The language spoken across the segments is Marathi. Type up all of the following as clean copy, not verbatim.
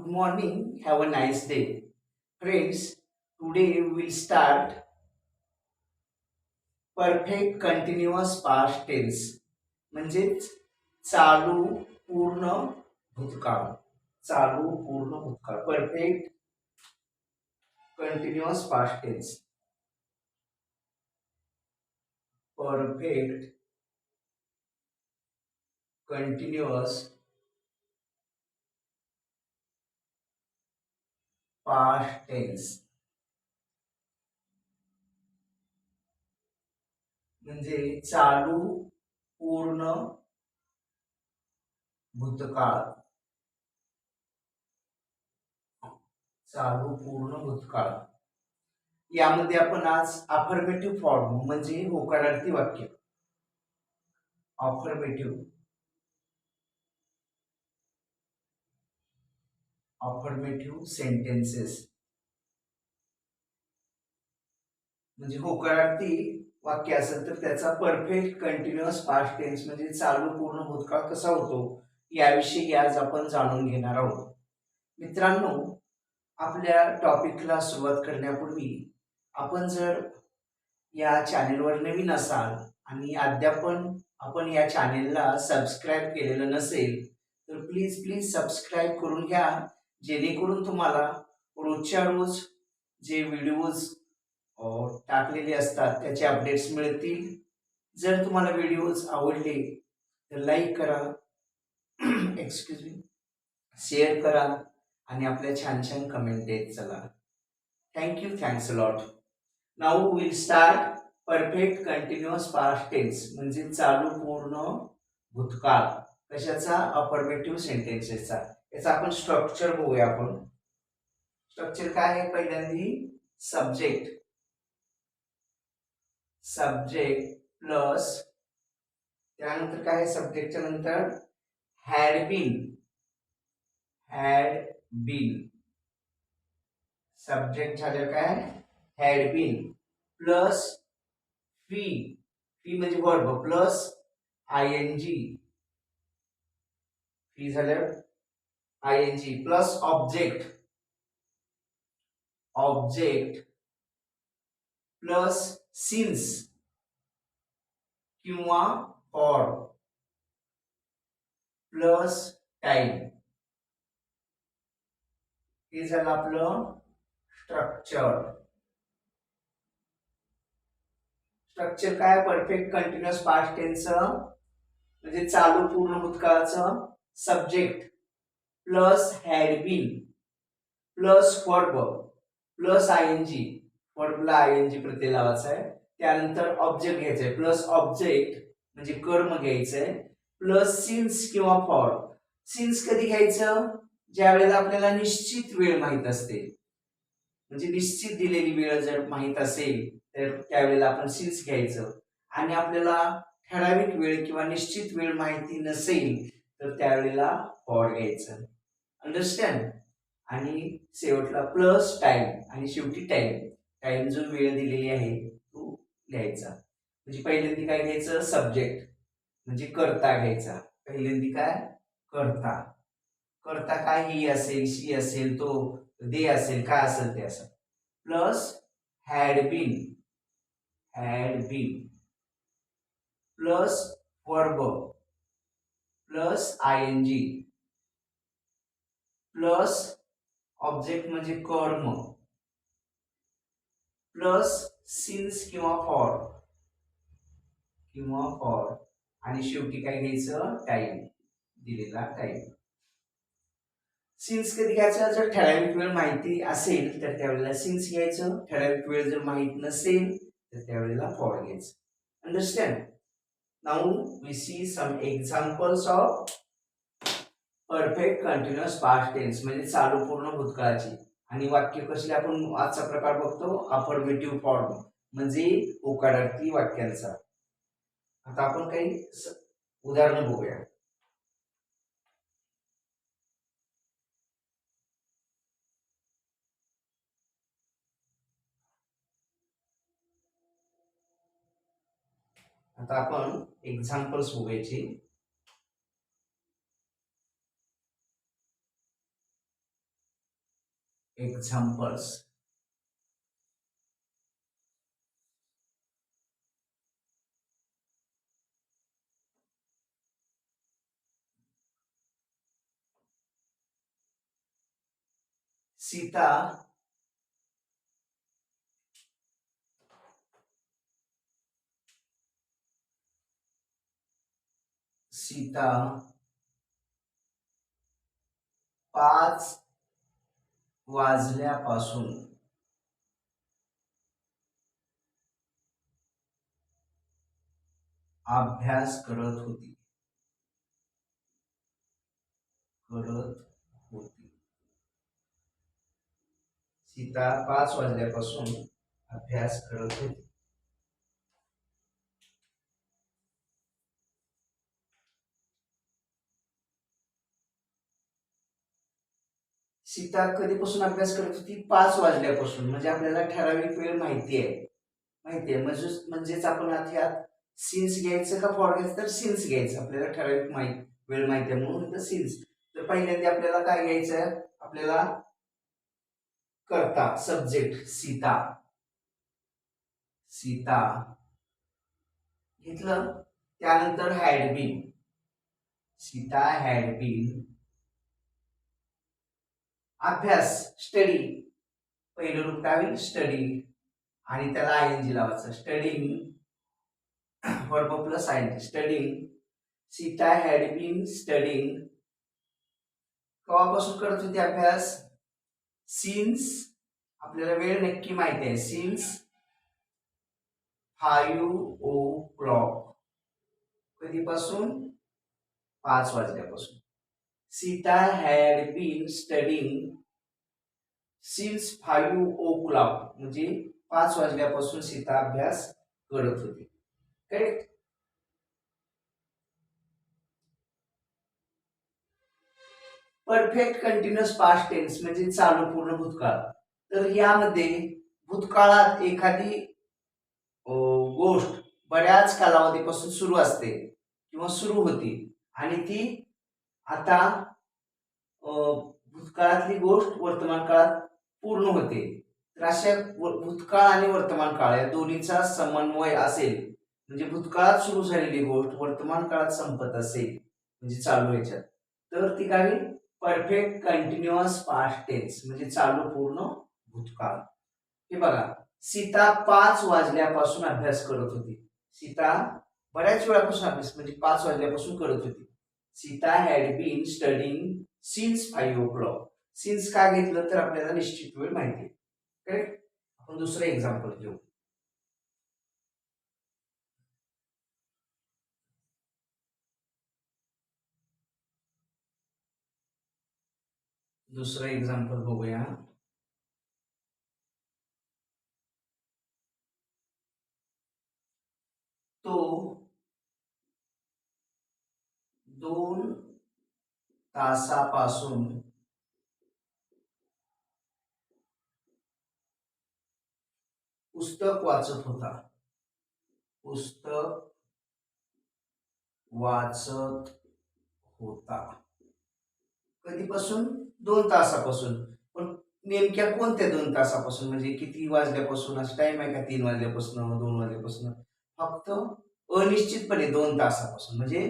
Good morning. Have a nice day. Friends, today we will start perfect continuous past tense म्हणजेच चालू पूर्ण भूतकाळ. चालू पूर्ण भूतकाळ. Perfect continuous past tense. Perfect continuous past tense. म्हणजे चालू पूर्ण भूतकाळ. चालू पूर्ण भूतकाळ. यामध्ये आपण आज अफर्मेटिव्ह फॉर्म म्हणजे होकारार्थी वाक्य. अफर्मेटिव्ह सेंटेन्सेस म्हणजे होकारार्थी वाक्य असेल तर त्याचा परफेक्ट कंटिन्युअस पास्ट टेन्स म्हणजे चालू पूर्ण भूतकाळ कसा होतो याविषयी आज आपण जाणून घेणार आहोत. मित्रांनो, आपल्या टॉपिकला सुरुवात करण्यापूर्वी आपण जर या चॅनेलवर नवीन असाल आणि अद्यापन आपण या चॅनेलला सबस्क्राईब केलेलं नसेल तर प्लीज प्लीज सबस्क्राईब करून घ्या, जेणेकरून तुम्हाला रोजच्या रोज जे व्हिडिओज टाकलेले असतात त्याचे अपडेट्स मिळतील. जर तुम्हाला व्हिडिओज आवडले तर लाईक करा, एक्सक्यूज मी, शेअर करा आणि आपल्या छान छान कमेंट देत चला. Thank you, thanks a lot. Now will start perfect continuous past tense म्हणजे चालू पूर्ण भूतकाळ. कशाचा? अफर्मेटिव्ह सेंटेन्सेसचा. याचा आपण स्ट्रक्चर बघूया. आपण स्ट्रक्चर काय आहे? पहिल्यांदा सब्जेक्ट प्लस त्यानंतर काय आहे? सब्जेक्टच्या नंतर हॅड बीन. सब्जेक्ट झालं काय? हॅड बीन प्लस फी म्हणजे वर्ब प्लस आयएनजी. फी झालं आयएनजी प्लस ऑब्जेक्ट प्लस सिन्स किंवा फॉर प्लस टाइम. हे झालं आपलं स्ट्रक्चर. काय? परफेक्ट कंटिन्युअस पास्ट टेन्स म्हणजे चालू पूर्ण भूतकाळाचं subject plus had been plus verb plus I N G. वर्बला आयएनजी प्रत्यय लावायचा आहे. त्यानंतर ऑब्जेक्ट घ्यायचंय प्लस ऑब्जेक्ट म्हणजे कर्म घ्यायचंय प्लस सिन्स किंवा फॉर. सिन्स कधी घ्यायचं? ज्या वेळेला आपल्याला निश्चित वेळ माहित असते, म्हणजे निश्चित दिलेली वेळ जर माहित असेल तर त्यावेळेला आपण सिन्स घ्यायचं. आणि आपल्याला ठराविक वेळ किंवा निश्चित वेळ माहिती नसेल तर त्यावेळेला फॉर घ्यायचं. अंडरस्टँड? आणि शेवटला प्लस टाइम आणि शेवटी टाइम जो वेळ दिलेली आहे तो लिहायचा. म्हणजे पहिल्यांदा काय घ्यायचं? सब्जेक्ट म्हणजे कर्ता घ्यायचा. पहिल्यांदा काय? कर्ता काय? ही असेल, शी असेल, तो, दे असेल, काय असेल ते असं. Plus had been plus verb plus ING plus object म्हणजे कर्म प्लस सिन्स किंवा फॉर आणि शेवटी काय घ्यायचं? टाइम, दिलेला टाइम. सिन्स कधी घ्यायचा? जर ठराविक वेळ माहिती असेल तर त्यावेळेला सिन्स घ्यायचं. ठराविक वेळ जर माहित नसेल तर त्यावेळेला फॉर घ्यायचं. Understand? Now we see some examples of perfect continuous past tense म्हणजे चालू पूर्ण भूतकाळाची. आणि वाक्य कसले आपण आजचा प्रकार बघतो? अफर्मेटिव्ह फॉर्म म्हणजे होकारार्थी वाक्यांचा. आता आपण काही उदाहरणं बघूया. आता आपण एक्झाम्पल्स बघायची. Examples. Sita सीता 5 वाजल्यापासून अभ्यास करत होती. सीता 5 वाजल्यापासून अभ्यास करत होती. सीता कधीपासून अभ्यास करत होती? 5 वाजल्यापासून. म्हणजे आपल्याला ठराविक वेळ माहिती आहे म्हणजेच आपण आता सिन्स घ्यायचं का फॉर घ्यायचं? तर सिन्स घ्यायचं. आपल्याला ठराविक वेळ माहिती आहे म्हणून इथं सिन्स. तर पहिल्यांदा आपल्याला काय घ्यायचं? आपल्याला करता सब्जेक्ट सीता घेतलं. त्यानंतर had been. Sita had been अभ्यास स्टडी. पहिलं रूप काय होईल? स्टडी. आणि त्याला आयएनजी लावायचं. Studying verb plus ING. Studying. Sita had been studying. केव्हापासून करत होती अभ्यास? सिन्स. आपल्याला वेळ नक्की माहिती आहे. Since 5 o'clock. कधीपासून? 5 वाजल्यापासून. Sita had been studying since 5 o'clock. म्हणजे 5 वाजल्यापासून सीता अभ्यास करत होती. Correct. Perfect continuous past tense म्हणजे चालू पूर्ण भूतकाळ. तर यामध्ये भूतकाळात एखादी गोष्ट बऱ्याच कालावधीपासून सुरू असते किंवा सुरू होती आणि ती आता भूतकाळातली गोष्ट वर्तमान काळात पूर्ण होते. तर अशा भूतकाळ आणि वर्तमान काळ या दोन्हीचा समन्वय असेल म्हणजे भूतकाळात सुरू झालेली गोष्ट वर्तमान काळात संपत असेल म्हणजे चालू ह्याच्यात, तर ती काय? परफेक्ट कंटिन्युअस पास्ट टेन्स म्हणजे चालू पूर्ण भूतकाळ. हे बघा, सीता 5 वाजल्यापासून अभ्यास करत होती. सीता बऱ्याच वेळापासून अभ्यास म्हणजे 5 वाजल्यापासून करत होती. Sita had been studying since 5 o'clock. Since का घेतलं तर आपल्याला निश्चित वेळ माहिती आहे. करेक्ट. आपण दुसरं एक्झाम्पल घेऊ. दुसरं एक्झाम्पल बघूया. तो 2 तासापासून पुस्तक वाचत होता. कधीपासून? 2 तासापासून. पण नेमक्या कोणत्या 2 तासापासून? म्हणजे किती वाजल्यापासून असं टाइम आहे का? 3 वाजल्यापासून, 2 वाजल्यापासून? फक्त अनिश्चितपणे 2 तासापासून. म्हणजे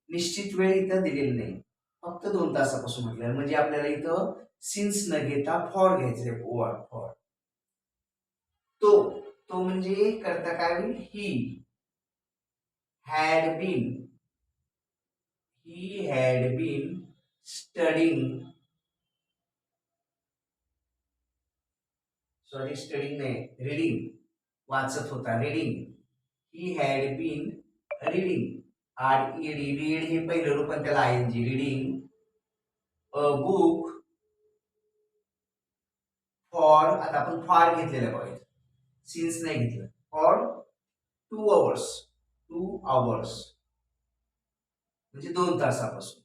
निश्चित वेळ इथं दिलेली नाही. फक्त 2 तासापासून म्हटलं म्हणजे आपल्याला इथं सिन्स न घेता फॉर घ्यायचे. फॉर. तो म्हणजे करता काय होईल? Had been studying. स्टडिंग नाही, रीडिंग. वाचत होता. Reading. He had been reading. Read हे पहिलं रूप आणि त्याला ING. Reading a book for. आता आपण फॉर घेतलेलं बघायचं, सिन्स नाही घेतलं. For 2 hours. 2 hours म्हणजे 2 तासापासून.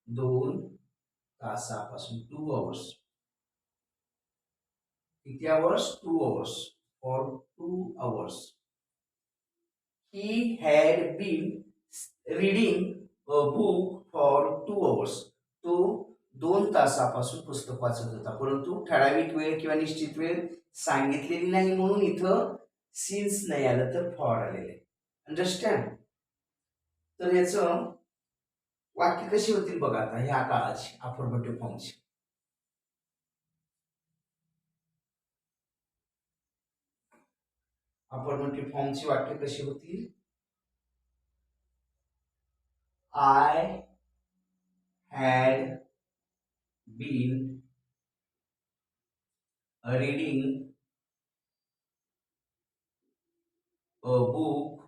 2 तासापासून 2 hours. किती hours? 2 hours. For 2 hours. He had been reading a book for 2 hours. तो 2 तासापासून पुस्तक वाचत होता, परंतु ठराविक वेळ किंवा निश्चित वेळ सांगितलेली नाही म्हणून इथं सिन्स नाही आलं तर फॉर आलेले. अंडरस्टँड? तर याचं वाक्य कशी होतील बघा आता ह्या काळाची अफर्मेटिव्ह फॉर्मची. अफर्मेटिव्ह फॉर्मची वाक्य कशी होतील? I had been reading a book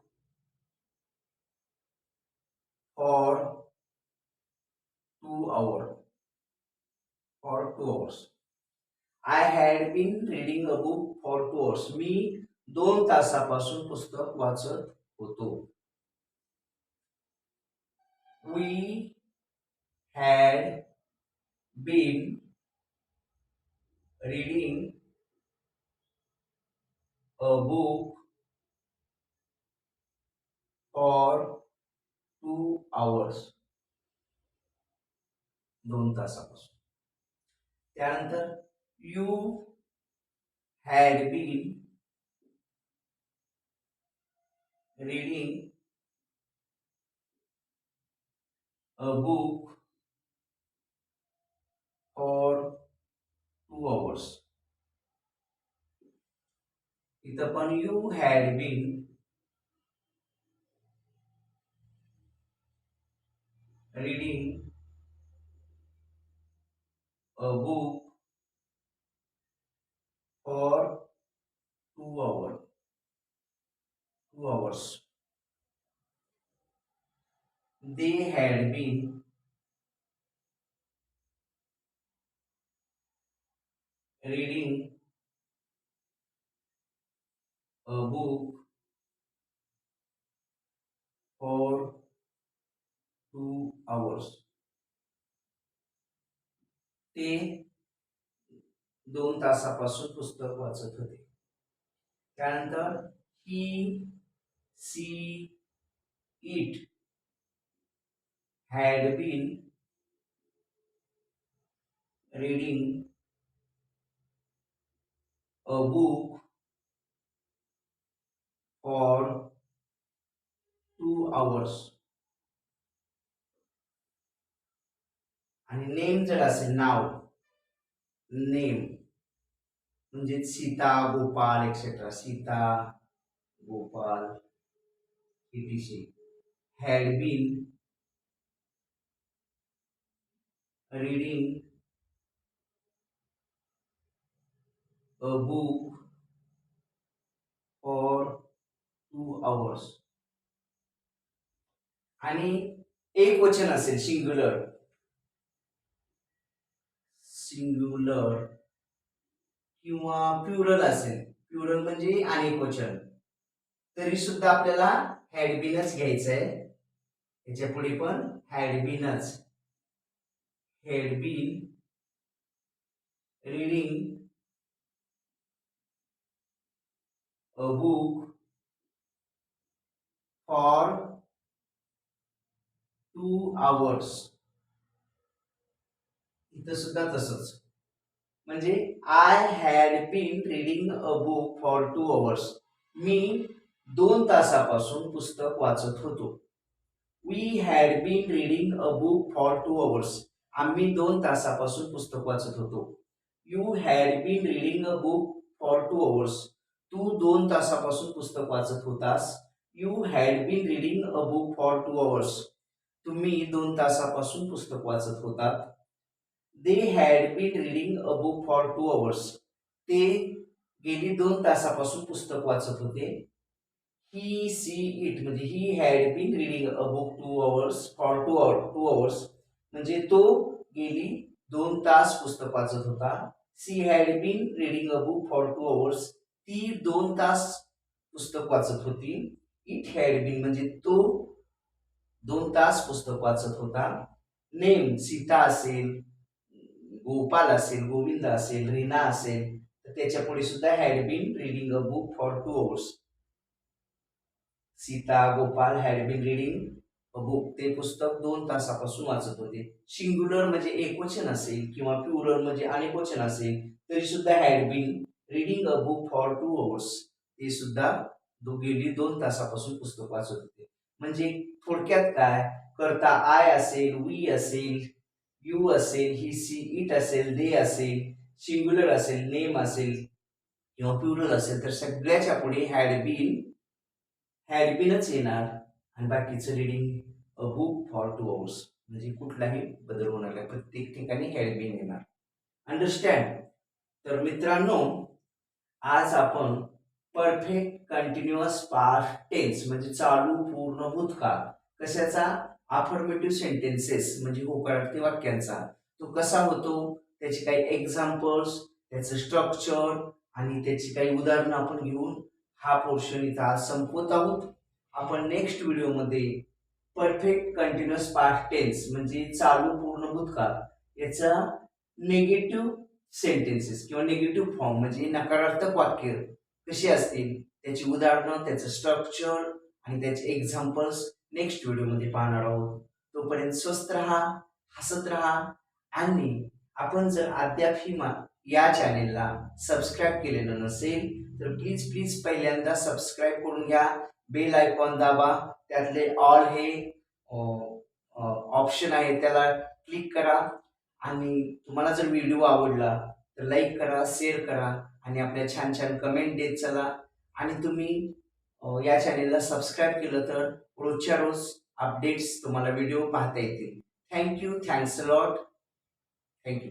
for 2 hours. For 2 hours. I had been reading a book for 2 hours. मी 2 तासापासून पुस्तक वाचत होतो. We had been reading a book for 2 hours. 2 तासापासून. त्यानंतर you had been reading a book for 2 hours. इथं पण you had been reading a book for 2 hours. 2 hours. They had been reading a book for 2 hours. ते 2 तासापासून पुस्तक वाचत होते. त्यानंतर he, she, it had been reading a book for 2 hours. आणि नेम जर असेल नाव, नेम म्हणजे Sita, Gopal etcetera. Sita, Gopal, etc. had been reading a book for 2 hours. आणि एक वचन असेल सिंग्युलर, सिंग्युलर किंवा प्लुरल असेल. प्लुरल म्हणजे अनेक वचन, तरी सुद्धा आपल्याला हॅड बीनच घ्यायचं आहे. याच्या पुढे पण हॅड बीनच. Had been reading a book for 2 hours. इथं सुद्धा तसंच. म्हणजे I had been reading a book for 2 hours. मी 2 तासापासून पुस्तक वाचत होतो. We had been reading a book for 2 hours. आम्ही 2 तासापासून पुस्तक वाचत होतो. You had been reading a book for 2 hours. तू 2 तासापासून पुस्तक वाचत होतास. You had been reading a book for 2 hours. तुम्ही 2 तासापासून पुस्तक वाचत होतात. They had been reading a book for 2 hours. ते गेली 2 तासापासून पुस्तक वाचत होते. ही, सी, इट म्हणजे he had been reading a book 2 hours for 2 hours म्हणजे तो गेली 2 तास पुस्तक वाचत होता. She had been reading a book for 2 hours. ती 2 तास पुस्तक वाचत होती. इट हॅड बीन म्हणजे तो 2 तास पुस्तक वाचत होता. नेम सीता असेल, गोपाल असेल, गोविंद असेल, रीना असेल, तर त्याच्या पुढे सुद्धा had been reading a book for 2 hours. Sita, Gopal had been reading book ते पुस्तक 2 तासापासून वाचत होते. सिंग्युलर म्हणजे एकवचन असेल किंवा प्लुरल म्हणजे अनेकवचन असेल तरी सुद्धा had been reading a book for 2 hours. ते सुद्धा गेली 2 तासापासून पुस्तक वाचत होते. म्हणजे थोडक्यात काय करता आय असेल, वी असेल, यू असेल, ही सी इट असेल, दे असेल, सिंग्युलर असेल, नेम असेल किंवा प्लुरल असेल तर सगळ्याच्या पुढे हॅड बीनच येणार आणि बाकीचं reading a book for 2 hours म्हणजे कुठलाही बदल होणार नाही. प्रत्येक ठिकाणी हॅड बीन येणार. अंडरस्टँड? तर मित्रांनो, आज आपण परफेक्ट कंटिन्युअस पास्ट टेन्स म्हणजे चालू पूर्ण भूतकाळ कशाचा अफर्मेटिव्ह सेंटेन्सेस म्हणजे होकारार्थी वाक्यांचा तो कसा होतो, त्याची काही एक्झाम्पल्स, त्याचं स्ट्रक्चर आणि त्याची काही उदाहरणं आपण घेऊन हा पोर्शन इथं आज संपवत आहोत. आपण नेक्स्ट व्हिडिओमध्ये परफेक्ट कंटिन्युअस पास्ट टेन्स म्हणजे चालू पूर्ण भूतकाळ याचा निगेटिव्ह सेंटेन्सेस किंवा निगेटिव्ह फॉर्म म्हणजे नकारार्थक वाक्य कशी असतील त्याची उदाहरणं, त्याचं स्ट्रक्चर आणि त्याचे एक्झाम्पल्स नेक्स्ट व्हिडिओमध्ये पाहणार आहोत. तोपर्यंत स्वस्त राहा, हसत राहा आणि आपण जर अद्याप या चॅनेलला सबस्क्राईब केलेलं नसेल तर प्लीज प्लीज पहिल्यांदा सबस्क्राईब करून घ्या. बेल आयकॉन दाबा, त्यातले ऑल हे ऑप्शन आहे त्याला क्लिक करा आणि तुम्हाला जर व्हिडिओ आवडला तर लाईक करा, शेअर करा आणि आपल्या छान छान कमेंट देत चला. आणि तुम्ही या चॅनेलला सबस्क्राईब केलं तर रोजच्या रोज अपडेट्स तुम्हाला व्हिडिओ पाहता येतील. Thank you, thanks a lot. Thank you.